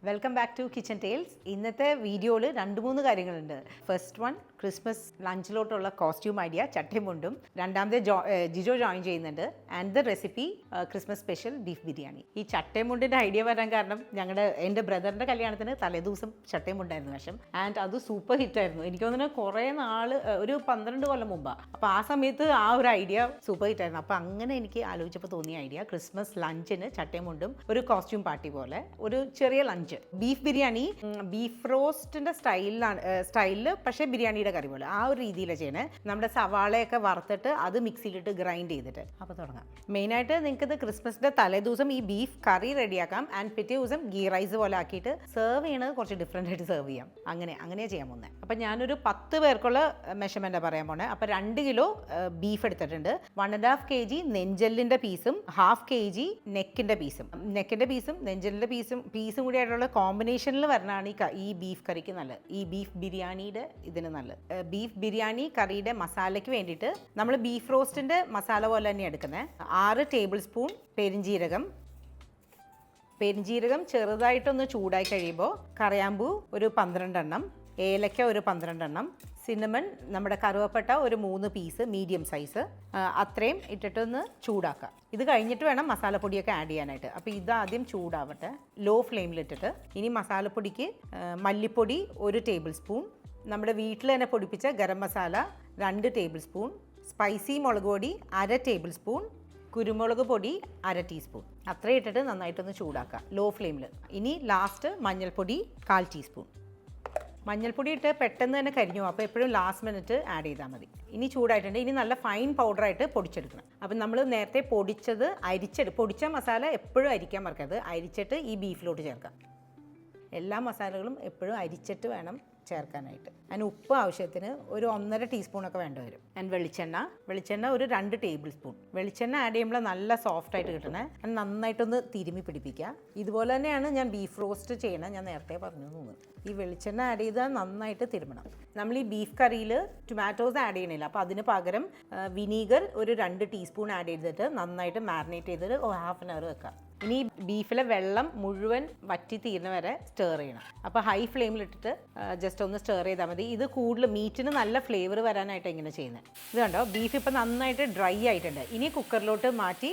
Welcome back to kitchen tales. ഇന്നത്തെ വീഡിയോയിൽ 2-3 കാര്യങ്ങളുണ്ട്. ഫസ്റ്റ് വൺ, ക്രിസ്മസ് ലഞ്ചിലോട്ടുള്ള കോസ്റ്റ്യൂം ഐഡിയ ചട്ടയും മുണ്ടും. രണ്ടാമത്തെ ജിജോ ജോയിൻ ചെയ്യുന്നുണ്ട്. And the recipe Christmas special beef biryani. ഈ ചട്ടയും മുണ്ടിൻ്റെ ഐഡിയ വരാൻ കാരണം എൻ്റെ ബ്രദറിൻ്റെ കല്യാണത്തിന് തലേദിവസം ചട്ടയും മുണ്ടായിരുന്നു വശം. ആൻഡ് അത് സൂപ്പർ ഹിറ്റായിരുന്നു. എനിക്ക് തോന്നുന്നു കുറേ നാൾ, ഒരു 12 കൊല്ലം മുമ്പാണ്. അപ്പോൾ ആ സമയത്ത് ആ ഒരു ഐഡിയ സൂപ്പർ ഹിറ്റായിരുന്നു. അപ്പോൾ അങ്ങനെ എനിക്ക് ആലോചിച്ചപ്പോൾ തോന്നിയ ഐഡിയ ക്രിസ്മസ് ലഞ്ചിന് ചട്ടയും മുണ്ടും ഒരു കോസ്റ്റ്യൂം പാർട്ടി പോലെ ഒരു ചെറിയ ലഞ്ച്. ബീഫ് ബിരിയാണി ബീഫ് റോസ്റ്റിന്റെ സ്റ്റൈലിൽ പക്ഷേ ബിരിയാണിയുടെ കറി പോലെ ആ ഒരു രീതിയിലാണ് ചെയ്യണേ. നമ്മുടെ സവാളയൊക്കെ വറുത്തിട്ട് അത് മിക്സിയിലിട്ട് ഗ്രൈൻഡ് ചെയ്തിട്ട്. അപ്പോൾ തുടങ്ങാം. മെയിനായിട്ട് നിങ്ങൾക്ക് ഇത് ക്രിസ്മസിന്റെ തലേദിവസം ഈ ബീഫ് കറി റെഡിയാക്കാം. ആൻഡ് പിറ്റേ ദിവസം ഗീ റൈസ് പോലെ ആക്കിയിട്ട് സെർവ് ചെയ്യണത് കുറച്ച് ഡിഫറെൻ്റ് ആയിട്ട് സെർവ് ചെയ്യാം. അങ്ങനെയാണ് ചെയ്യാൻ പോകുന്നത്. അപ്പം ഞാനൊരു 10 പേർക്കുള്ള മെഷർമെൻറ്റാണ് പറയാൻ പോണേ. അപ്പോൾ 2 കിലോ ബീഫ് എടുത്തിട്ടുണ്ട്. 1.5 kg നെഞ്ചെല്ലിൻ്റെ പീസും 1/2 kg നെക്കിൻ്റെ പീസും നെഞ്ചെല്ലിൻ്റെ പീസും കൂടി ആയിട്ടുള്ള കോമ്പിനേഷനിൽ വരണതാണ് ഈ ബീഫ് കറിക്ക് നല്ലത്. ഈ ബീഫ് ബിരിയാണിയുടെ ഇതിന് നല്ലത്. ബീഫ് ബിരിയാണി കറിയുടെ മസാലയ്ക്ക് വേണ്ടിയിട്ട് നമ്മൾ ബീഫ് റോസ്റ്റിൻ്റെ മസാല പോലെ തന്നെ എടുക്കുന്നത്. 6 ടേബിൾ സ്പൂൺ പെരിഞ്ജീരകം ചെറുതായിട്ടൊന്ന് ചൂടായി കഴിയുമ്പോൾ കറിയാമ്പൂ ഒരു 12 എണ്ണം, ഏലക്ക ഒരു 12 എണ്ണം, സിന്നമൺ നമ്മുടെ കറുവപ്പട്ട ഒരു 3 പീസ് മീഡിയം സൈസ്, അത്രയും ഇട്ടിട്ടൊന്ന് ചൂടാക്കുക. ഇത് കഴിഞ്ഞിട്ട് വേണം മസാലപ്പൊടിയൊക്കെ ആഡ് ചെയ്യാനായിട്ട്. അപ്പോൾ ഇതാദ്യം ചൂടാവട്ടെ ലോ ഫ്ലെയിമിലിട്ടിട്ട്. ഇനി മസാലപ്പൊടിക്ക് മല്ലിപ്പൊടി 1 ടേബിൾ സ്പൂൺ, നമ്മുടെ വീട്ടിൽ തന്നെ പൊടിപ്പിച്ച garam masala 2 tablespoon, spicy മുളക് പൊടി 1/2 ടേബിൾ സ്പൂൺ, കുരുമുളക് പൊടി 1/2 ടീസ്പൂൺ, അത്രയും ഇട്ടിട്ട് നന്നായിട്ടൊന്ന് ചൂടാക്കുക ലോ ഫ്ലെയിമിൽ. ഇനി ലാസ്റ്റ് മഞ്ഞൾപ്പൊടി 1/4 ടീസ്പൂൺ. മഞ്ഞൾപ്പൊടി ഇട്ട് പെട്ടെന്ന് തന്നെ കരിഞ്ഞു, അപ്പോൾ എപ്പോഴും ലാസ്റ്റ് മിനിറ്റ് ആഡ് ചെയ്താൽ മതി. ഇനി ചൂടായിട്ടുണ്ട്. ഇനി നല്ല ഫൈൻ പൗഡറായിട്ട് പൊടിച്ചെടുക്കണം. അപ്പം നമ്മൾ നേരത്തെ പൊടിച്ച മസാല എപ്പോഴും അരിക്കാൻ മറക്കരുത്. അരിച്ചിട്ട് ഈ ബീഫിലോട്ട് ചേർക്കാം. എല്ലാ മസാലകളും എപ്പോഴും അരിച്ചിട്ട് വേണം ചേർക്കാനായിട്ട്. അതിന് ഉപ്പ് ആവശ്യത്തിന് ഒരു 1.5 ടീസ്പൂണൊക്കെ വേണ്ടി വരും. ആൻഡ് വെളിച്ചെണ്ണ ഒരു 2 ടേബിൾ സ്പൂൺ. വെളിച്ചെണ്ണ ആഡ് ചെയ്യുമ്പോൾ നല്ല സോഫ്റ്റായിട്ട് കിട്ടണേ. അത് നന്നായിട്ടൊന്ന് തിരുമ്മി പിടിപ്പിക്കുക. ഇതുപോലെ തന്നെയാണ് ഞാൻ ബീഫ് റോസ്റ്റ് ചെയ്യണത്. ഞാൻ നേരത്തെ പറഞ്ഞു തോന്നുന്നു. ഈ വെളിച്ചെണ്ണ ആഡ് ചെയ്താൽ നന്നായിട്ട് തിരുമണം. നമ്മൾ ഈ ബീഫ് കറിയിൽ ടൊമാറ്റോസ് ആഡ് ചെയ്യണില്ല. അപ്പോൾ അതിന് പകരം വിനീഗർ ഒരു 2 ടീസ്പൂൺ ആഡ് ചെയ്തിട്ട് നന്നായിട്ട് മാരിനേറ്റ് ചെയ്തിട്ട് 1/2 hour വെക്കാം. ഇനി ബീഫിലെ വെള്ളം മുഴുവൻ വറ്റി തീരുന്ന വരെ സ്റ്റർ ചെയ്യണം. അപ്പോൾ ഹൈ ഫ്ലെയിമിലിട്ടിട്ട് ജസ്റ്റ് ഒന്ന് സ്റ്റർ ചെയ്താൽ മതി. ഇത് കൂടുതൽ മീറ്റിന് നല്ല ഫ്ലേവർ വരാനായിട്ട് ഇങ്ങനെ ചെയ്യുന്നത്. ഇത് കണ്ടോ, ബീഫ് ഇപ്പം നന്നായിട്ട് ഡ്രൈ ആയിട്ടുണ്ട്. ഇനി കുക്കറിലോട്ട് മാറ്റി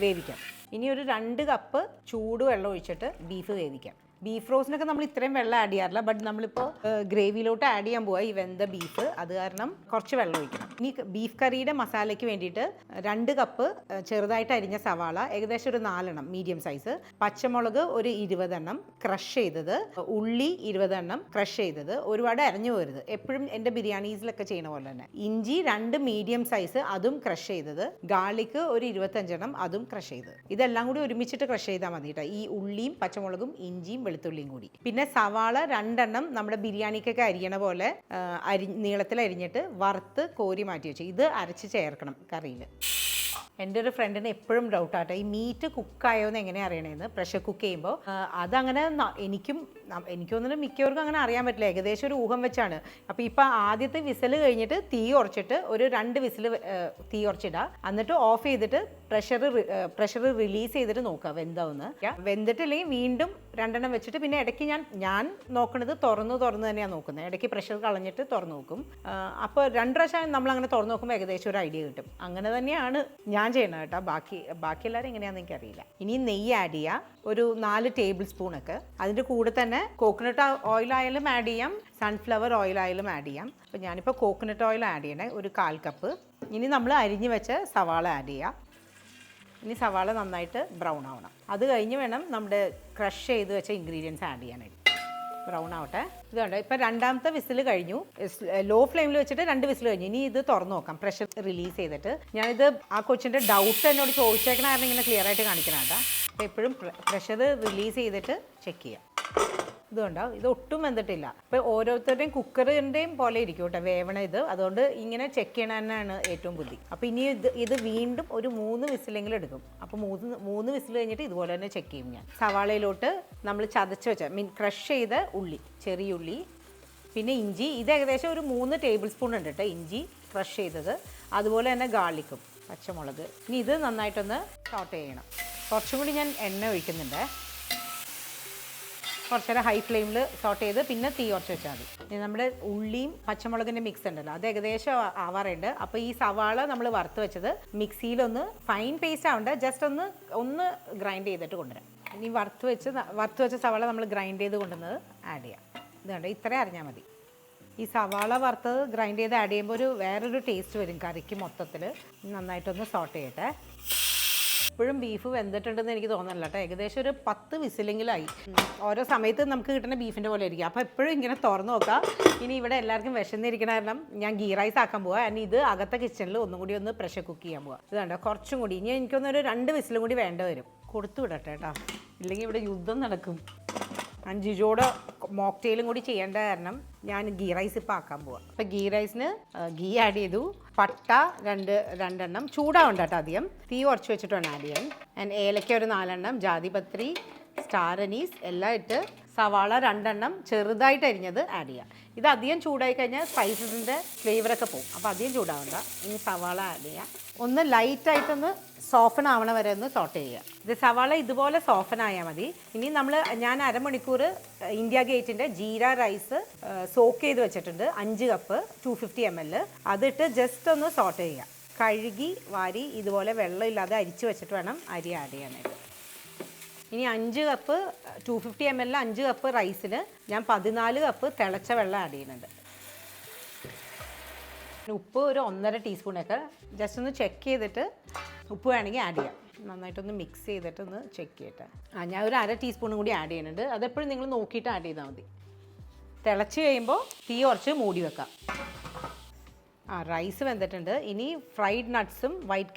വേവിക്കാം. ഇനി ഒരു 2 കപ്പ് ചൂട് വെള്ളം ഒഴിച്ചിട്ട് ബീഫ് വേവിക്കാം. ബീഫ് റോസിനൊക്കെ നമ്മൾ ഇത്രയും വെള്ളം ആഡ് ചെയ്യാറില്ല. ബട്ട് നമ്മളിപ്പോൾ ഗ്രേവിയിലോട്ട് ആഡ് ചെയ്യാൻ പോവുക ഈ വെന്ത ബീഫ്. അത് കാരണം കുറച്ച് വെള്ളം ഒഴിക്കണം. ഇനി ബീഫ് കറിയുടെ മസാലയ്ക്ക് വേണ്ടിയിട്ട് 2 കപ്പ് ചെറുതായിട്ട് അരിഞ്ഞ സവാള, ഏകദേശം ഒരു 4 എണ്ണം മീഡിയം സൈസ്, പച്ചമുളക് ഒരു 20 എണ്ണം ക്രഷ് ചെയ്തത്, ഉള്ളി 20 എണ്ണം ക്രഷ് ചെയ്തത്, ഒരുപാട് അരഞ്ഞു പോരുത്, എപ്പോഴും എൻ്റെ ബിരിയാണീസിലൊക്കെ ചെയ്യണ പോലെ തന്നെ. ഇഞ്ചി 2 മീഡിയം സൈസ്, അതും ക്രഷ് ചെയ്തത്, ഗാർലിക് ഒരു 25 എണ്ണം, അതും ക്രഷ് ചെയ്തത്. ഇതെല്ലാം കൂടി ഒരുമിച്ചിട്ട് ക്രഷ് ചെയ്താൽ മതി കേട്ടോ. ഈ ഉള്ളിയും പച്ചമുളകും ഇഞ്ചിയും വെളുത്തുള്ളിയും കൂടി. പിന്നെ സവാള 2 എണ്ണം നമ്മുടെ ബിരിയാണിക്കൊക്കെ അരിയണ പോലെ നീളത്തിൽ അരിഞ്ഞിട്ട് വറുത്ത് കോരി മാറ്റി വെച്ചു. ഇത് അരച്ച് ചേർക്കണം കറിയിൽ. എൻ്റെ ഒരു ഫ്രണ്ടിന് എപ്പോഴും ഡൗട്ടാട്ടെ, ഈ മീറ്റ് കുക്കായോ എന്ന് എങ്ങനെയാണ് അറിയണേന്ന് പ്രഷർ കുക്ക് ചെയ്യുമ്പോൾ. അതങ്ങനെ എനിക്ക് തോന്നുന്നു മിക്കവർക്കും അങ്ങനെ അറിയാൻ പറ്റില്ല. ഏകദേശം ഒരു ഊഹം വെച്ചാണ്. അപ്പോൾ ഇപ്പോൾ ആദ്യത്തെ വിസിൽ കഴിഞ്ഞിട്ട് തീ ഉറച്ചിട്ട് ഒരു 2 വിസിൽ തീ ഉറച്ചിടുക. എന്നിട്ട് ഓഫ് ചെയ്തിട്ട് പ്രഷർ റിലീസ് ചെയ്തിട്ട് നോക്കുക വെന്താവുന്ന. വെന്തിട്ടില്ലെങ്കിൽ വീണ്ടും 2 എണ്ണം വെച്ചിട്ട് പിന്നെ ഇടയ്ക്ക് ഞാൻ നോക്കണത് തുറന്ന് തന്നെയാണ് നോക്കുന്നത്. ഇടയ്ക്ക് പ്രഷർ കളഞ്ഞിട്ട് തുറന്ന് നോക്കും. അപ്പോൾ 2 പ്രാവശ്യം നമ്മളങ്ങനെ തുറന്ന് നോക്കുമ്പോൾ ഏകദേശം ഒരു ഐഡിയ കിട്ടും. അങ്ങനെ തന്നെയാണ് ഞാൻ ചെയ്യണം കേട്ടോ. ബാക്കി എല്ലാവരും എങ്ങനെയാണെന്ന് എനിക്കറിയില്ല. ഇനി നെയ്യ് ആഡ് ചെയ്യാം, ഒരു 4 ടേബിൾ സ്പൂണൊക്കെ. അതിൻ്റെ കൂടെ തന്നെ കോക്കനട്ട് ഓയിൽ ആയാലും ആഡ് ചെയ്യാം, സൺഫ്ലവർ ഓയിൽ ആയാലും ആഡ് ചെയ്യാം. അപ്പോൾ ഞാനിപ്പോൾ കോക്കനട്ട് ഓയിൽ ആഡ് ചെയ്യണേ, ഒരു 1/4 കപ്പ്. ഇനി നമ്മൾ അരിഞ്ഞ് വെച്ച സവാള ആഡ് ചെയ്യാം. ഇനി സവാള നന്നായിട്ട് ബ്രൗൺ ആവണം. അത് കഴിഞ്ഞ് വേണം നമ്മുടെ ക്രഷ് ചെയ്ത് വെച്ച ഇൻഗ്രീഡിയൻസ് ആഡ് ചെയ്യാനായിട്ട്. ബ്രൗൺ ആവട്ടെ. ഇതുണ്ട്. ഇപ്പം 2ാമത്തെ വിസിൽ കഴിഞ്ഞു. ലോ ഫ്ലെയിമിൽ വെച്ചിട്ട് 2 വിസിൽ കഴിഞ്ഞു. ഇനി ഇത് തുറന്നു നോക്കാം പ്രഷർ റിലീസ് ചെയ്തിട്ട്. ഞാനിത് ആ കൊച്ചിൻ്റെ ഡൗട്ട് എന്നോട് ചോദിച്ചേക്കണ കാരണം ഇങ്ങനെ ക്ലിയർ ആയിട്ട് കാണിക്കണം കേട്ടോ. അപ്പോൾ എപ്പോഴും പ്രഷർ റിലീസ് ചെയ്തിട്ട് ചെക്ക് ചെയ്യാം. ഇതുണ്ടാവും, ഇത് ഒട്ടും വെന്തിട്ടില്ല. അപ്പോൾ ഓരോരുത്തരുടെയും കുക്കറിൻ്റെയും പോലെ ഇരിക്കും കേട്ടോ വേവണ ഇത്. അതുകൊണ്ട് ഇങ്ങനെ ചെക്ക് ചെയ്യണ തന്നെയാണ് ഏറ്റവും ബുദ്ധി. അപ്പോൾ ഇനി ഇത് വീണ്ടും ഒരു 3 വിസിലെങ്കിലും എടുക്കും. അപ്പോൾ 3 വിസിൽ കഴിഞ്ഞിട്ട് ഇതുപോലെ തന്നെ ചെക്ക് ചെയ്യും ഞാൻ. സവാളയിലോട്ട് നമ്മൾ ചതച്ച് വെച്ച ക്രഷ് ചെയ്ത ഉള്ളി, ചെറിയ ഉള്ളി, പിന്നെ ഇഞ്ചി. ഇത് ഏകദേശം ഒരു 3 ടേബിൾ സ്പൂൺ ഉണ്ട് കേട്ടോ ഇഞ്ചി ക്രഷ് ചെയ്തത്. അതുപോലെ തന്നെ ഗാർലിക്കും, പച്ചമുളക്. ഇനി ഇത് നന്നായിട്ടൊന്ന് സോട്ട് ചെയ്യണം. കുറച്ചും കൂടി ഞാൻ എണ്ണ ഒഴിക്കുന്നുണ്ട്. കുറച്ച് നേരം ഹൈ ഫ്ലെയിമിൽ സോട്ട് ചെയ്ത് പിന്നെ തീ കുറച്ച് വെച്ചാൽ മതി. ഇനി നമ്മുടെ ഉള്ളിയും പച്ചമുളകിൻ്റെ മിക്സ് ഉണ്ടല്ലോ അത് ഏകദേശം ആവാറുണ്ട്. അപ്പോൾ ഈ സവാള നമ്മൾ വറുത്ത് വെച്ചത് മിക്സിയിലൊന്ന് ഫൈൻ പേസ്റ്റ് ആവണ്ട, ജസ്റ്റ് ഒന്ന് ഗ്രൈൻഡ് ചെയ്തിട്ട് കൊണ്ടുവരാം. ഇനി വറുത്ത് വെച്ച സവാള നമ്മൾ ഗ്രൈൻഡ് ചെയ്ത് കൊണ്ടുവന്നത് ആഡ് ചെയ്യാം. ഇത് കണ്ടോ, ഇത്രയും അറിഞ്ഞാൽ മതി. ഈ സവാള വറുത്തത് ഗ്രൈൻഡ് ചെയ്ത് ആഡ് ചെയ്യുമ്പോൾ വേറൊരു ടേസ്റ്റ് വരും കറിക്ക് മൊത്തത്തിൽ. നന്നായിട്ടൊന്ന് സോട്ട് ചെയ്യട്ടെ. ഇപ്പോഴും ബീഫ് വെന്തിട്ടുണ്ടെന്ന് എനിക്ക് തോന്നുന്നില്ല കേട്ടോ. ഏകദേശം ഒരു 10 വിസിലെങ്കിലായി. ഓരോ സമയത്ത് നമുക്ക് കിട്ടുന്ന ബീഫിൻ്റെ പോലെ ആയിരിക്കും. അപ്പോൾ എപ്പോഴും ഇങ്ങനെ തുറന്ന് നോക്കാം. ഇനി ഇവിടെ എല്ലാവർക്കും വിശന്നിരിക്കണ കാരണം ഞാൻ ഗീ റൈസ് ആക്കാൻ പോവാം. ഇനി ഇത് അകത്തെ കിച്ചണിൽ ഒന്നും കൂടി ഒന്ന് പ്രഷർ കുക്ക് ചെയ്യാൻ പോവാം. ഇത് കണ്ടോ, കുറച്ചും കൂടി ഇനി എനിക്കൊന്നൊരു 2 വിസിലും കൂടി വേണ്ട വരും. കൊടുത്തു വിടട്ടെ കേട്ടോ, ഇല്ലെങ്കിൽ ഇവിടെ യുദ്ധം നടക്കും. ഞാൻ ജിജോടെ മോക്ടെയിലും കൂടി ചെയ്യേണ്ട കാരണം ഞാൻ ഗീ റൈസ് ഇപ്പം ആക്കാൻ പോവാം. അപ്പം ഗീ റൈസിന് ഗീ ആഡ് ചെയ്തു. പട്ട രണ്ടെണ്ണം ചൂടാവണ്ട കേട്ടോ, അധികം തീ കുറച്ച് വെച്ചിട്ട് വേണം ആഡ് ചെയ്യാൻ. ആൻഡ് ഏലക്ക ഒരു 4 എണ്ണം, ജാതിപത്രി, സ്റ്റാർ അനീസ് എല്ലാം ഇട്ട് സവാള 2 എണ്ണം ചെറുതായിട്ട് അരിഞ്ഞത് ആഡ് ചെയ്യാം. ഇത് അധികം ചൂടായി കഴിഞ്ഞാൽ സ്പൈസസിൻ്റെ ഫ്ലേവറൊക്കെ പോകും. അപ്പോൾ അധികം ചൂടാവണ്ട. ഇനി സവാള ആഡ് ചെയ്യാം. ഒന്ന് ലൈറ്റായിട്ടൊന്ന് സോഫൻ ആവണ വരെ ഒന്ന് സോട്ട് ചെയ്യുക. ഇത് സവാള ഇതുപോലെ സോഫൻ ആയാൽ മതി. ഇനി ഞാൻ അരമണിക്കൂർ ഇന്ത്യ ഗേറ്റിൻ്റെ ജീര റൈസ് സോക്ക് ചെയ്ത് വെച്ചിട്ടുണ്ട്. 5 കപ്പ് 250 ml അതിട്ട് ജസ്റ്റ് ഒന്ന് സോട്ട് ചെയ്യുക. കഴുകി വാരി ഇതുപോലെ വെള്ളമില്ലാതെ അരിച്ച് വെച്ചിട്ട് വേണം അരി ആഡ് ചെയ്യാനായിട്ട്. ഇനി 5 കപ്പ് 250 ml 5 കപ്പ് റൈസിന് ഞാൻ 14 കപ്പ് തിളച്ച വെള്ളം ആഡ് ചെയ്യുന്നുണ്ട്. ഉപ്പ് ഒരു 1.5 ടീസ്പൂണൊക്കെ ജസ്റ്റ് ഒന്ന് ചെക്ക് ചെയ്തിട്ട് ഉപ്പ് വേണമെങ്കിൽ ആഡ് ചെയ്യാം. നന്നായിട്ടൊന്ന് മിക്സ് ചെയ്തിട്ട് ഒന്ന് ചെക്ക് ചെയ്യട്ടെ. ഞാൻ ഒരു 1/2 ടീസ്പൂണും കൂടി ആഡ് ചെയ്യുന്നുണ്ട്. അതെപ്പോഴും നിങ്ങൾ നോക്കിയിട്ട് ആഡ് ചെയ്താൽ മതി. തിളച്ച് കഴിയുമ്പോൾ തീ കുറച്ച് മൂടി വെക്കാം. റൈസ് വെന്തിട്ടുണ്ട്. ഇനി ഫ്രൈഡ് നട്ട്സും വൈറ്റ്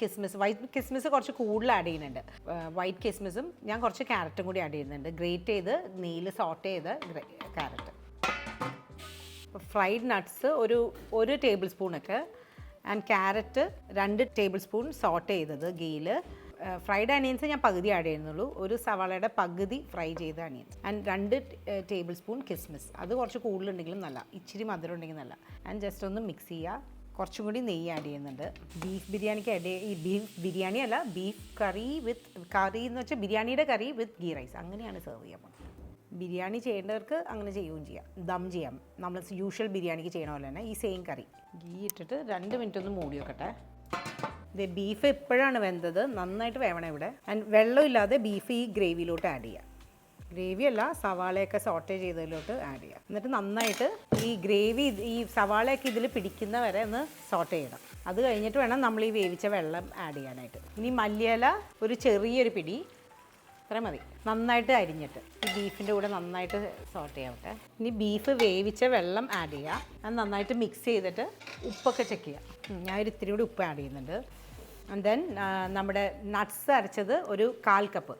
കിസ്മിസ് കുറച്ച് കൂടുതൽ ആഡ് ചെയ്യുന്നുണ്ട്. വൈറ്റ് കിസ്മിസും ഞാൻ കുറച്ച് ക്യാരറ്റും കൂടി ആഡ് ചെയ്യുന്നുണ്ട്. ഗ്രേറ്റ് ചെയ്ത് നെയ്യിൽ സോട്ട് ചെയ്ത് ക്യാരറ്റ്. ഫ്രൈഡ് നട്ട്സ് ഒരു ടേബിൾ സ്പൂണൊക്കെ and carrot 2 tablespoon sauté ചെയ്തത് ഗീയിൽ. ഫ്രൈഡ് അനിയൻസ് ഞാൻ പകുതി ആഡ് ചെയ്യുന്നുള്ളൂ. ഒരു സവാളയുടെ പകുതി ഫ്രൈ ചെയ്ത അനിയൻസ് ആൻഡ് 2 ടേബിൾ സ്പൂൺ കിസ്മിസ്. അത് കുറച്ച് കൂടുതലുണ്ടെങ്കിലും നല്ല, ഇച്ചിരി മധുരം ഉണ്ടെങ്കിൽ നല്ല. ആൻഡ് ജസ്റ്റ് ഒന്ന് മിക്സ് ചെയ്യുക. കുറച്ചും കൂടി നെയ്യ് ആഡ് ചെയ്യുന്നുണ്ട്. ബീഫ് ബിരിയാണിക്ക് ബീഫ് ബിരിയാണി അല്ല, ബീഫ് കറി എന്ന് വെച്ചാൽ ബിരിയാണിയുടെ കറി വിത്ത് ഗീ റൈസ് അങ്ങനെയാണ് സെർവ് ചെയ്യാൻ പോകുന്നത്. ബിരിയാണി ചെയ്യേണ്ടവർക്ക് അങ്ങനെ ചെയ്യുകയും ചെയ്യാം, ദം ചെയ്യാം. നമ്മൾ യൂഷ്വൽ ബിരിയാണിക്ക് ചെയ്യണ പോലെ തന്നെ ഈ സെയിം കറി ഗീ ഇട്ടിട്ട് 2 മിനിറ്റ് ഒന്ന് മൂടി വെക്കട്ടെ. ഇത് ബീഫ് എപ്പോഴാണ് വെന്തത്, നന്നായിട്ട് വേവണം ഇവിടെ. ആൻഡ് വെള്ളമില്ലാതെ ബീഫ് ഈ ഗ്രേവിയിലോട്ട് ആഡ് ചെയ്യാം. ഗ്രേവി അല്ല, സവാളയൊക്കെ സോട്ടേ ചെയ്തതിലോട്ട് ആഡ് ചെയ്യാം. എന്നിട്ട് നന്നായിട്ട് ഈ ഗ്രേവി ഈ സവാളയൊക്കെ ഇതിൽ പിടിക്കുന്ന വരെ ഒന്ന് സോട്ടേ ചെയ്യണം. അത് കഴിഞ്ഞിട്ട് വേണം നമ്മൾ ഈ വേവിച്ച വെള്ളം ആഡ് ചെയ്യാനായിട്ട്. ഇനി മല്ലിയില ഒരു ചെറിയൊരു പിടി, അത്ര മതി. നന്നായിട്ട് അരിഞ്ഞിട്ട് ഈ ബീഫിൻ്റെ കൂടെ നന്നായിട്ട് സോട്ട് ചെയ്യാവട്ടെ. ഇനി ബീഫ് വേവിച്ച വെള്ളം ആഡ് ചെയ്യുക. അത് നന്നായിട്ട് മിക്സ് ചെയ്തിട്ട് ഉപ്പൊക്കെ ചെക്ക് ചെയ്യുക. ഞാൻ ഒരു ഇത്തിരി കൂടി ഉപ്പ് ആഡ് ചെയ്യുന്നുണ്ട്. ആൻഡ് ദെൻ നമ്മുടെ നട്ട്സ് അരച്ചത് ഒരു 1/4 കപ്പ്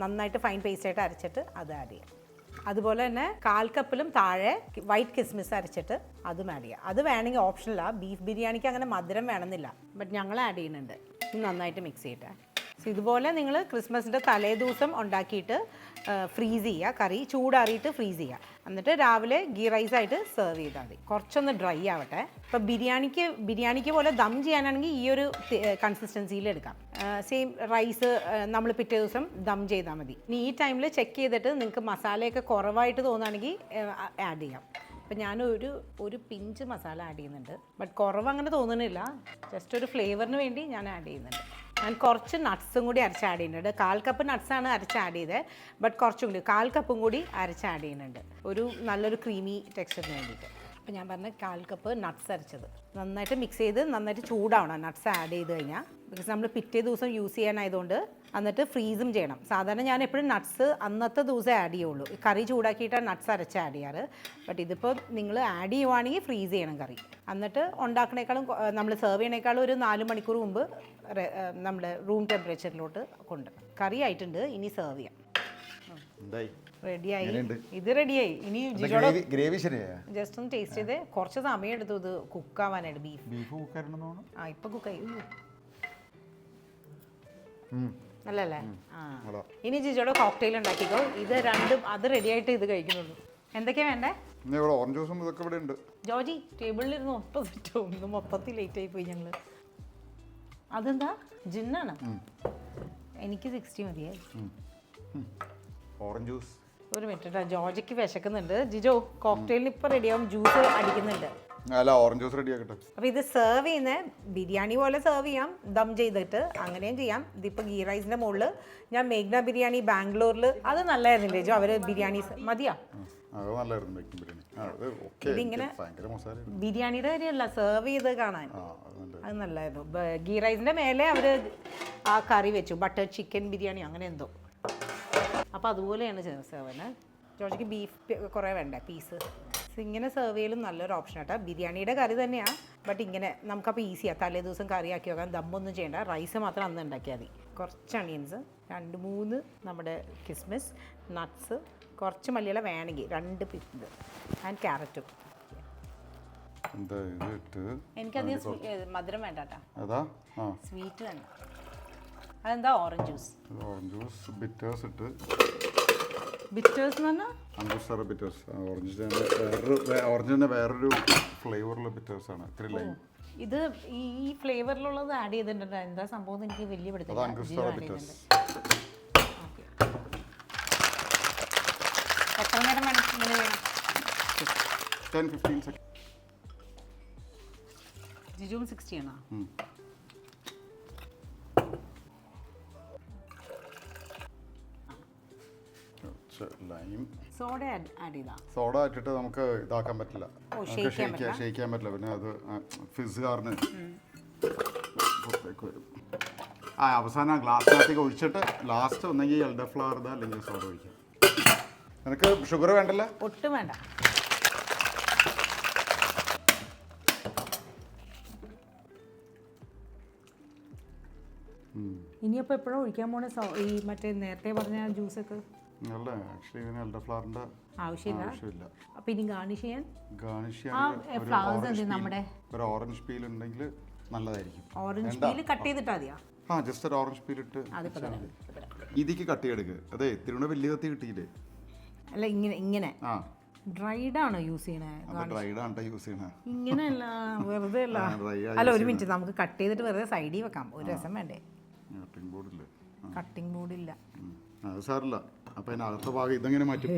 നന്നായിട്ട് ഫൈൻ പേസ്റ്റായിട്ട് അരച്ചിട്ട് അത് ആഡ് ചെയ്യാം. അതുപോലെ തന്നെ 1/4 കപ്പിലും താഴെ വൈറ്റ് കിസ്മിസ് അരച്ചിട്ട് അതും ആഡ് ചെയ്യുക. അത് വേണമെങ്കിൽ ഓപ്ഷനിലാണ്. ബീഫ് ബിരിയാണിക്ക് അങ്ങനെ മധുരം വേണമെന്നില്ല, ബട്ട് ഞങ്ങൾ ആഡ് ചെയ്യുന്നുണ്ട്. നന്നായിട്ട് മിക്സ് ചെയ്യട്ടെ. സോ ഇതുപോലെ നിങ്ങൾ ക്രിസ്മസിൻ്റെ തലേ ദിവസം ഉണ്ടാക്കിയിട്ട് ഫ്രീസ് ചെയ്യുക. കറി ചൂടാറിയിട്ട് ഫ്രീസ് ചെയ്യുക. എന്നിട്ട് രാവിലെ ഗീ റൈസായിട്ട് സെർവ് ചെയ്താൽ മതി. കുറച്ചൊന്ന് ഡ്രൈ ആവട്ടെ. ഇപ്പോൾ ബിരിയാണിക്ക് പോലെ ദം ചെയ്യാനാണെങ്കിൽ ഈ ഒരു കൺസിസ്റ്റൻസിയിൽ എടുക്കാം. സെയിം റൈസ് നമ്മൾ പിറ്റേ ദിവസം ദം ചെയ്താൽ മതി. ഇനി ഈ ടൈമിൽ ചെക്ക് ചെയ്തിട്ട് നിങ്ങൾക്ക് മസാലയൊക്കെ കുറവായിട്ട് തോന്നുകയാണെങ്കിൽ ആഡ് ചെയ്യാം. അപ്പം ഞാൻ ഒരു പിഞ്ച് മസാല ആഡ് ചെയ്യുന്നുണ്ട്, ബട്ട് കുറവ് അങ്ങനെ തോന്നുന്നില്ല. ജസ്റ്റ് ഒരു ഫ്ലേവറിന് വേണ്ടി ഞാൻ ആഡ് ചെയ്യുന്നുണ്ട്. ഞാൻ കുറച്ച് നട്ട്സും കൂടി അരച്ച് ആഡ് ചെയ്യുന്നുണ്ട്. 1/4 കപ്പ് നട്ട്സാണ് അരച്ച് ആഡ് ചെയ്തത്, ബട്ട് കുറച്ചും കൂടി 1/4 കപ്പും കൂടി അരച്ച് ആഡ് ചെയ്യുന്നുണ്ട് ഒരു നല്ലൊരു ക്രീമി ടെക്സ്ചറിന് വേണ്ടിയിട്ട്. അപ്പോൾ ഞാൻ പറഞ്ഞ 1/4 കപ്പ് നട്ട്സ് അരച്ചത് നന്നായിട്ട് മിക്സ് ചെയ്ത് നന്നായിട്ട് ചൂടാവണം നട്ട്സ് ആഡ് ചെയ്ത് കഴിഞ്ഞാൽ. ബിക്കോസ് നമ്മൾ പിറ്റേ ദിവസം യൂസ് ചെയ്യാനായതുകൊണ്ട് എന്നിട്ട് ഫ്രീസും ചെയ്യണം. സാധാരണ ഞാൻ എപ്പോഴും നട്ട്സ് അന്നത്തെ ദിവസം ആഡ് ചെയ്യുള്ളൂ. കറി ചൂടാക്കിയിട്ടാണ് നട്ട്സ് അരച്ച് ആഡ് ചെയ്യാറ്. ബട്ട് ഇതിപ്പോൾ നിങ്ങൾ ആഡ് ചെയ്യുവാണെങ്കിൽ ഫ്രീസ് ചെയ്യണം കറി. എന്നിട്ട് ഉണ്ടാക്കണേക്കാളും നമ്മൾ സെർവ് ചെയ്യണേക്കാളും ഒരു 4 മണിക്കൂർ മുമ്പ് നമ്മുടെ റൂം ടെമ്പറേച്ചറിലോട്ട് കറി ആയിട്ടുണ്ട്. ഇനി സെർവ് ചെയ്യാം. റെഡിയായി, ഇത് റെഡിയായി. ഇനി ജസ്റ്റ് ഒന്ന് ടേസ്റ്റ് ചെയ്ത് കുറച്ച് സമയം എടുത്തു ഇത് കുക്കാവാനായിട്ട്. ബീഫ് ഇപ്പൊ കുക്കായി നല്ലല്ലേ? ഇനി ജിജോടെ കോക്ടെയിൽ ഉണ്ടാക്കിക്കോ. ഇത് രണ്ടും അത് റെഡി ആയിട്ട് ഇത് കഴിക്കുന്നുള്ളൂ. എന്തൊക്കെയാ വേണ്ടേ? ജോജി ടേബിളിലിരുന്ന് ഒന്നും മൊത്തത്തിൽ ലേറ്റ് ആയി പോയി ഞങ്ങള്. അതെന്താ ജിന്നാണ്? എനിക്ക് 60 മതിയേ. ഓറഞ്ച് ജ്യൂസ് ഒരു മിനിറ്റ് ജോർജിക്ക് വിശക്കുന്നുണ്ട്. ജിജോ കോക്ടെയിലിന് ഇപ്പോൾ റെഡിയാവും, ജ്യൂസ് അടിക്കുന്നുണ്ട്. അല്ല, ഓറഞ്ച് ജ്യൂസ് റെഡി ആക്കട്ടെ. അപ്പോൾ ഇത് സെർവ് ചെയ്യുന്ന ബിരിയാണി പോലെ സെർവ് ചെയ്യാം, ദം ചെയ്തിട്ട് അങ്ങനെയും ചെയ്യാം. ഇതിപ്പോൾ ഗീ റൈസിൻ്റെ മുകളിൽ ഞാൻ മേഘ്ന ബിരിയാണി ബാംഗ്ലൂരിൽ അത് നല്ലായിരുന്നില്ലേ ജോ? അവർ ബിരിയാണി മതിയാ, ഇതിങ്ങനെ ബിരിയാണിയുടെ കാര്യമല്ല സെർവ് ചെയ്ത് കാണാൻ അത് നല്ലായിരുന്നു. ഗീ റൈസിൻ്റെ മേലെ അവർ ആ കറി വെച്ചു, ബട്ടർ ചിക്കൻ ബിരിയാണി അങ്ങനെ എന്തോ. അപ്പോൾ അതുപോലെയാണ് സെർവന്. ജോർജിക്ക് ബീഫ് കുറേ വേണ്ട പീസ്. ഇങ്ങനെ സെർവ് ചെയ്യലും നല്ലൊരു ഓപ്ഷൻ ആട്ടോ. ബിരിയാണിയുടെ കറി തന്നെയാണ്, ബട്ട് ഇങ്ങനെ നമുക്കപ്പോൾ ഈസിയാണ്. തലേ ദിവസം കറി ആക്കി വെക്കാൻ, ദമ്മൊന്നും ചെയ്യേണ്ട, റൈസ് മാത്രം അന്ന് ഉണ്ടാക്കിയാൽ മതി. കുറച്ച് അണിയൻസ്, 2-3 നമ്മുടെ കിസ്മിസ്, നട്ട്സ്, കുറച്ച് മല്ലിയില വേണമെങ്കിൽ 2 ഇത് ആൻഡ് ക്യാരറ്റും. എനിക്കധികം മധുരം വേണ്ട കേട്ടോ, സ്വീറ്റ് വേണ്ട. അതെന്താ ഓറഞ്ച് ജ്യൂസ്? ഓറഞ്ച് ജ്യൂസ് ബിറ്റേഴ്സ് ഇട്ട്. ബിറ്റേഴ്സ് എന്ന് പറഞ്ഞാൽ അംഗുസ്റ്റാർ ബിറ്റേഴ്സ്. ഓറഞ്ചിൻ്റെ വേറൊരു ഫ്ലേവറുള്ള ബിറ്റേഴ്സ് ആണ്. ഇത്തിരി ലൈം. ഇത് ഈ ഫ്ലേവറിലുള്ളത് ആഡ് ചെയ്തിട്ടുണ്ട്. എന്താ സംഭവം എനിക്ക് വലിയ പിടുത്തം. എത്ര നേരം വേണം ഇങ്ങനെ വേണം? 10-15 സെക്കൻഡ്. ജിജുവും 60 ആണോ? സോഡ ഇട്ടിട്ട് നമുക്ക് ഇതാക്കാൻ പറ്റില്ല, ഷെയ്ക്കാൻ പറ്റില്ല. പിന്നെ അത് ഫിസ് കാറിന് പുറത്തേക്ക് വരും. അവസാനം ഗ്ലാസ്സിനകത്തേക്ക് ഒഴിച്ചിട്ട് ലാസ്റ്റ് ഒന്നെങ്കിൽ എൽഡർ ഫ്ലവർ ഇതാ, അല്ലെങ്കിൽ സോഡ ഒഴിക്കാം. നിനക്ക് ഷുഗർ വേണ്ടല്ലോ? ഒട്ടും വേണ്ട. ഇനിയപ്പോൾ എപ്പോഴും ഒഴിക്കാൻ പോണേ ഈ മറ്റേ നേരത്തെ പറഞ്ഞ ജ്യൂസൊക്കെ? ആവശ്യമില്ല. അപ്പൊ ഇനി ഗാർണിഷ് ചെയ്യാൻ ഒരു ഓറഞ്ച് പീൽ ഉണ്ടെങ്കിൽ നല്ലതായിരിക്കും. ഓറഞ്ച് പീൽ കട്ട് ചെയ്തിട്ടാ മതിയോ? ജസ്റ്റ് ഒരു ഓറഞ്ച് പീൽ ഇട്ട് ഇതിക്ക് കട്ട് ചെയ്തെടുക്കുക. അതെ, തിരുവണ്ണ വലിയ കത്തി കിട്ടിയില്ലേ? അല്ല, ഇങ്ങനെ ഡ്രൈഡ് ആണോ യൂസ് ചെയ്യണേ? ഇങ്ങനെയല്ല, വെറുതെ അല്ല. അല്ല, ഒരു മിനിറ്റ്, നമുക്ക് കട്ട് ചെയ്തിട്ട് വെറുതെ സൈഡിൽ വെക്കാം. ഒരു രസം വേണ്ടേ? കട്ടിംഗ് ബോർഡില്ല. സാറില്ല. അപ്പൊ അതിനകത്ത ഭാഗം ഇതെങ്ങനെ മാറ്റും?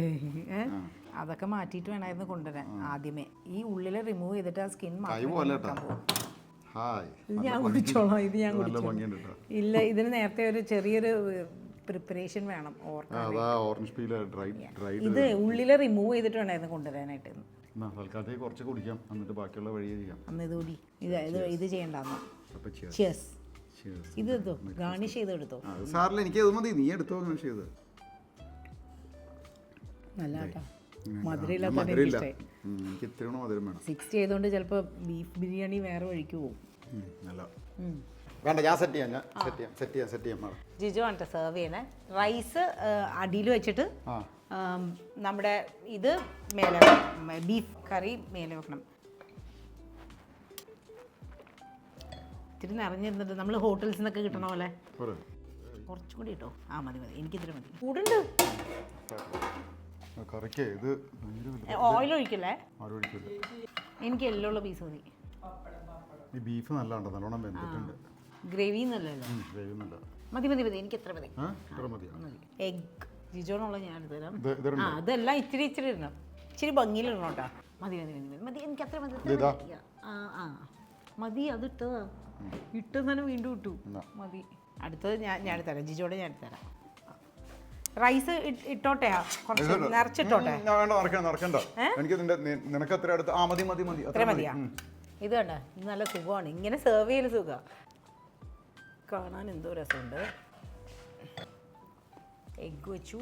അതൊക്കെ മാറ്റിയിട്ട് വേണമായിരുന്നു കൊണ്ടുവരാൻ ആദ്യമേ. ഈ ഉള്ളിൽ റിമൂവ് ചെയ്തിട്ട് ആ സ്കിൻ ഞാൻ കുടിച്ചോളാം. ഇത് ഞാൻ കുടിച്ചോളാം. ഇല്ല, ഇതിന് നേരത്തെ ഒരു ചെറിയൊരു പ്രിപ്പറേഷൻ വേണം. ഇത് ഉള്ളിൽ റിമൂവ് ചെയ്തിട്ട് വേണമായിരുന്നു കൊണ്ടുവരാനായിട്ട്. കുറച്ച് കുടിക്കാം, എന്നിട്ട് ബാക്കിയുള്ള വഴി ചെയ്യാം. അന്ന് ഇത് കൂടി ഇത് ചെയ്യണ്ടെന്നോ? ഇത് എടുത്തോ, ഗാർണിഷ് ചെയ്ത് എടുത്തോ. സാറില്ല, എനിക്ക് അത് മതി, നീ എടുത്തോ ഗാർണിഷ് ചെയ്ത്. നല്ല കേട്ടോ, മധുരമില്ലാത്ത 60 ചെയ്തോണ്ട് ചിലപ്പോ ബീഫ് ബിരിയാണി വേറെ വഴിക്ക് പോകും. വേണ്ട, ഞാൻ സെറ്റ് ചെയ്യാം. ജിജു ആണ് സെർവ് ചെയ്യണേ. റൈസ് അടിയിൽ വെച്ചിട്ട് നമ്മുടെ ഇത് മേലെ, ബീഫ് കറി മേലെ വെക്കണം. ഇത്തിരി നിറഞ്ഞിരുന്നിട്ട് നമ്മൾ ഹോട്ടൽസിൽ നിന്നൊക്കെ കിട്ടണ പോലെ കുറച്ചും കൂടി കേട്ടോ. മതി, എനിക്കിത്തിരി മതി. കൂടുണ്ട്. ഓയിൽ ഒഴിക്കല്ലേ? എനിക്ക് എല്ലോ ഉള്ള പീസ് മതി. ബീഫ് നല്ലോണം വെന്തിട്ടുണ്ട്. ഗ്രേവി നല്ലല്ലോ. മതി, എനിക്ക് എത്ര മതി. എഗ് ജിജോണുള്ള ഞാൻ തരാം. അതെല്ലാം ഇച്ചിരി ഇടണം, ഇച്ചിരി ഭംഗിയിലിടണം കേട്ടോ. മതി, എനിക്ക് അത്ര മതി. മതി, അത് ഇട്ടതാ. ഇട്ടെന്നാലും വീണ്ടും ഇട്ടു. മതി. അടുത്തത് ഞാൻ തരാം, ജിജോടെ ഞാൻ തരാം. റൈസ് ഇട്ടോട്ടെ, കുറച്ച് നിറച്ചിട്ടോട്ടെ. ഇത്ര മതിയാ? ഇത് കണ്ട, ഇത് നല്ല സുഖമാണ്. ഇങ്ങനെ സെർവ് ചെയ്യൽ സുഖമാണ്, കാണാൻ എന്തോ രസമുണ്ട്. എഗ് വെച്ചു,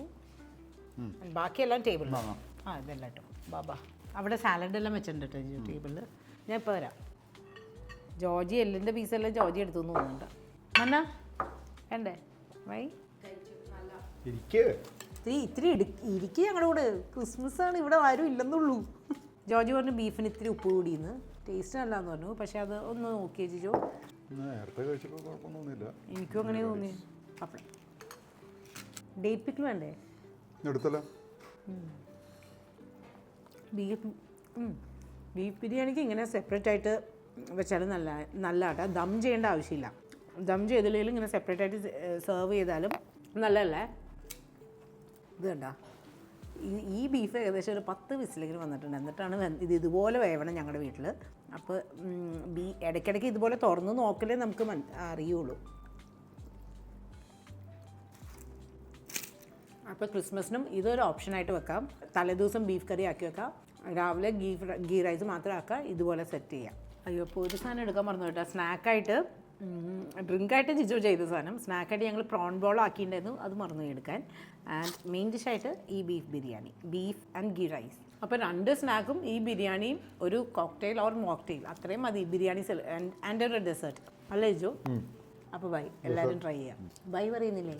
ബാക്കിയെല്ലാം ടേബിളിൽ. ഇതെല്ലാം കേട്ടോ ബാബാ. അവിടെ സാലഡ് എല്ലാം വെച്ചിട്ടുണ്ട് കേട്ടോ ടേബിളിൽ. ഞാൻ ഇപ്പോൾ വരാം. ജോർജി എല്ലിൻ്റെ പീസെല്ലാം ജോർജി എടുത്തു എന്ന് തോന്നുന്നുണ്ട്. മന്ന വേണ്ടേ? വൈ ഇത്തിരി ഇരിക്കുക ഞങ്ങളുടെ കൂടെ. ക്രിസ്മസ് ആണ്, ഇവിടെ ആരും ഇല്ലെന്നുള്ളൂ. ജോർജി പറഞ്ഞു ബീഫിന് ഇത്തിരി ഉപ്പ് കൂടിയെന്ന്. ടേസ്റ്റ് നല്ലതെന്ന് പറഞ്ഞു. പക്ഷെ അത് ഒന്ന് നോക്കിയേ ജിജോ. എനിക്കും അങ്ങനെ തോന്നി. അപ്പം ഡേറ്റ് പിക്കിൾ വേണ്ടേ? ബീഫ് ബിരിയാണിക്ക് ഇങ്ങനെ സെപ്പറേറ്റ് ആയിട്ട് വെച്ചാലും നല്ല കേട്ടോ. ദം ചെയ്യേണ്ട ആവശ്യമില്ല. ദം ചെയ്തില്ലെങ്കിലും ഇങ്ങനെ സെപ്പറേറ്റ് ആയിട്ട് സെർവ് ചെയ്താലും നല്ലതല്ലേ? ഇത് കണ്ട ഈ ബീഫ് ഏകദേശം ഒരു 10 വിസിലെങ്കിലും വന്നിട്ടുണ്ട്. എന്നിട്ടാണ് ഇത് ഇതുപോലെ വേവണം ഞങ്ങളുടെ വീട്ടിൽ. അപ്പോൾ ഇടയ്ക്കിടയ്ക്ക് ഇതുപോലെ തുറന്ന് നോക്കലേ നമുക്ക് അറിയുള്ളൂ. അപ്പോൾ ക്രിസ്മസിനും ഇതൊരു ഓപ്ഷനായിട്ട് വെക്കാം. തലേദിവസം ബീഫ് കറി ആക്കി വെക്കാം, രാവിലെ ഗീ റൈസ് മാത്രം ആക്കാം, ഇതുപോലെ സെറ്റ് ചെയ്യാം. അയ്യോ, അപ്പോൾ ഒരു സാധനം എടുക്കാൻ മറന്നു കേട്ടോ. സ്നാക്കായിട്ട് ഡ്രിങ്കായിട്ട് ജിജു ചെയ്ത സാധനം, സ്നാക്കായിട്ട് ഞങ്ങൾ പ്രോൺ ബോൾ ആക്കിയിട്ടുണ്ടായിരുന്നു, അത് മറന്നു എടുക്കാൻ. ആൻഡ് മെയിൻ ഡിഷായിട്ട് ഈ beef biryani, beef and ghee rice. അപ്പോൾ 2 സ്നാക്കും ഈ ബിരിയാണിയും ഒരു കോക്ടെയിൽ ഓർ മോക്ടെയിൽ അത്രയും മതി. ബിരിയാണി ആൻഡ് ഒരു ഡെസേർട്ട് അല്ലേ ജിജു? അപ്പോൾ ബൈ, എല്ലാവരും ട്രൈ ചെയ്യാം. ബൈ പറയുന്നില്ലേ?